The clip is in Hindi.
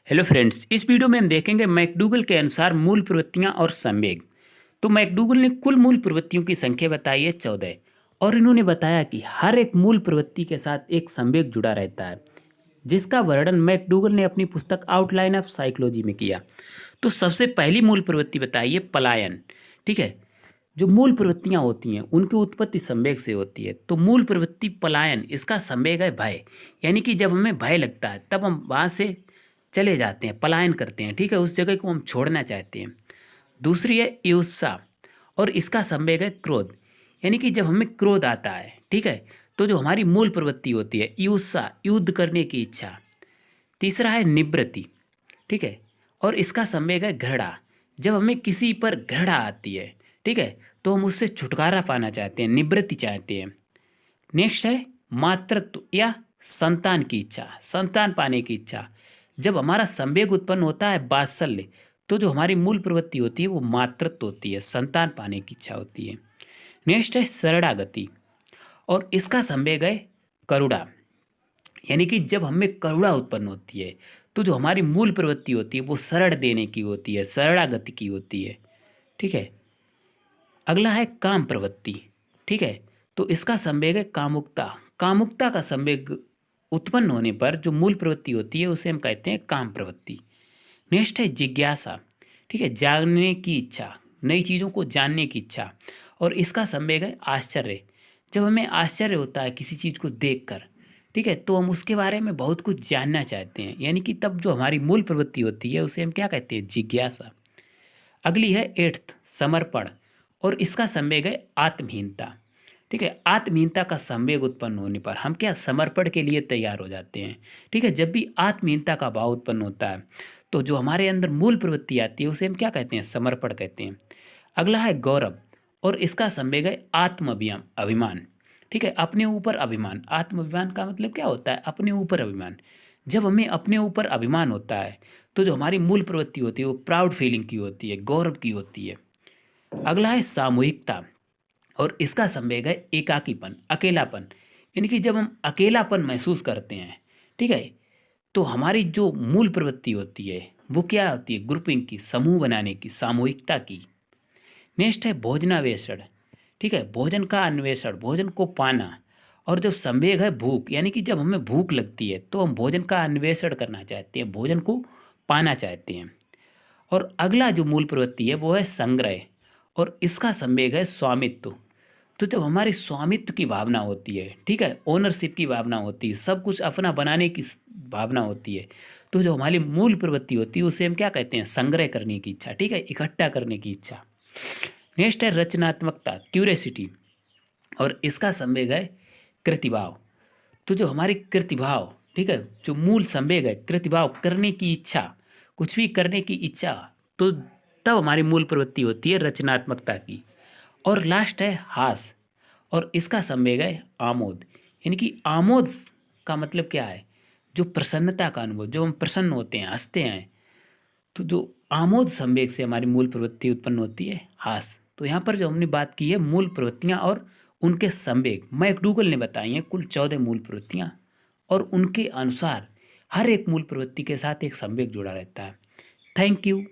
हेलो फ्रेंड्स, इस वीडियो में हम देखेंगे मैकडूगल के अनुसार मूल प्रवृत्तियां और संवेग। तो मैकडूगल ने कुल मूल प्रवृत्तियों की संख्या बताई है 14 और इन्होंने बताया कि हर एक मूल प्रवृत्ति के साथ एक संवेग जुड़ा रहता है, जिसका वर्णन मैकडूगल ने अपनी पुस्तक आउटलाइन ऑफ साइकोलॉजी में किया। तो सबसे पहली मूल प्रवृत्ति बताई है पलायन। ठीक है, जो मूल प्रवृत्तियां होती हैं उनकी उत्पत्ति संवेग से होती है। तो मूल प्रवृत्ति पलायन, इसका संवेग है भय, यानी कि जब हमें भय लगता है तब हम वहाँ से चले जाते हैं, पलायन करते हैं। ठीक है, उस जगह को हम छोड़ना चाहते हैं। दूसरी है ईर्ष्या और इसका संवेग है क्रोध, यानी कि जब हमें क्रोध आता है, ठीक है, तो जो हमारी मूल प्रवृत्ति होती है ईर्ष्या, युद्ध करने की इच्छा। तीसरा है निवृत्ति। ठीक है, और इसका संवेग है घृणा, जब हमें किसी पर घृणा आती है, ठीक है, तो हम उससे छुटकारा पाना चाहते हैं, निवृत्ति चाहते हैं। नेक्स्ट है मातृत्व या संतान की इच्छा, संतान पाने की इच्छा। जब हमारा संवेग उत्पन्न होता है वात्सल्य, तो जो हमारी मूल प्रवृत्ति होती है वो मातृत्व होती है, संतान पाने की इच्छा होती है। नेक्स्ट है शरणागति और इसका संवेग है करुणा, यानी कि जब हमें करुणा उत्पन्न होती है तो जो हमारी मूल प्रवृत्ति होती है वो शरण देने की होती है, शरणागति की होती है। ठीक है, अगला है काम प्रवृत्ति। ठीक है, तो इसका संवेग है कामुकता। कामुकता का संवेग उत्पन्न होने पर जो मूल प्रवृत्ति होती है उसे हम कहते हैं काम प्रवृत्ति। नेक्स्ट है जिज्ञासा। ठीक है, जानने की इच्छा, नई चीज़ों को जानने की इच्छा, और इसका संवेग है आश्चर्य। जब हमें आश्चर्य होता है किसी चीज़ को देखकर, ठीक है, तो हम उसके बारे में बहुत कुछ जानना चाहते हैं, यानी कि तब जो हमारी मूल प्रवृत्ति होती है उसे हम क्या कहते हैं, जिज्ञासा। अगली है एट्थ समर्पण और इसका संवेग है आत्महीनता। ठीक है, आत्महीनता का संवेग उत्पन्न होने पर हम क्या समर्पण के लिए तैयार हो जाते हैं। ठीक है, जब भी आत्महीनता का भाव उत्पन्न होता है तो जो हमारे अंदर मूल प्रवृत्ति आती है उसे हम क्या कहते हैं, समर्पण कहते हैं। अगला है गौरव और इसका संवेग है आत्म अभिमान। ठीक है, अपने ऊपर अभिमान। आत्म अभिमान का मतलब क्या होता है, अपने ऊपर अभिमान। जब हमें अपने ऊपर अभिमान होता है तो जो हमारी मूल प्रवृत्ति होती है वो प्राउड फीलिंग की होती है, गौरव की होती है। अगला है सामूहिकता और इसका संवेग है एकाकीपन, अकेलापन, यानी कि जब हम अकेलापन महसूस करते हैं, ठीक है, तो हमारी जो मूल प्रवृत्ति होती है वो क्या होती है, ग्रुपिंग की, समूह बनाने की, सामूहिकता की। नेक्स्ट है भोजनावेषण। ठीक है, भोजन का अन्वेषण, भोजन को पाना। और जब संवेग है भूख, यानी कि जब हमें भूख लगती है तो हम भोजन का अन्वेषण करना चाहते हैं, भोजन को पाना चाहते हैं। और अगला जो मूल प्रवृत्ति है वो है संग्रह और इसका संवेग है स्वामित्व। तो जब हमारी स्वामित्व की भावना होती है, ठीक है, ओनरशिप की भावना होती है, सब कुछ अपना बनाने की भावना होती है, तो जो हमारी मूल प्रवृत्ति होती है उसे हम क्या कहते हैं, संग्रह करने की इच्छा। ठीक है, इकट्ठा करने की इच्छा। नेक्स्ट है रचनात्मकता, क्यूरियसिटी, और इसका संवेग है कृतिभाव। तो जो हमारी कृतिभाव, ठीक है, जो मूल संवेग है कृतिभाव, करने की इच्छा, कुछ भी करने की इच्छा, तो तब हमारी मूल प्रवृत्ति होती है रचनात्मकता की। और लास्ट है हास और इसका संवेग है आमोद, यानी कि आमोद का मतलब क्या है, जो प्रसन्नता का अनुभव, जब हम प्रसन्न होते हैं, हंसते हैं, तो जो आमोद संवेग से हमारी मूल प्रवृत्ति उत्पन्न होती है हास। तो यहाँ पर जो हमने बात की है मूल प्रवृत्तियाँ और उनके संवेग, मैकडूगल ने बताई हैं कुल 14 मूल प्रवृत्तियाँ, और उनके अनुसार हर एक मूल प्रवृत्ति के साथ एक संवेग जुड़ा रहता है। Thank you.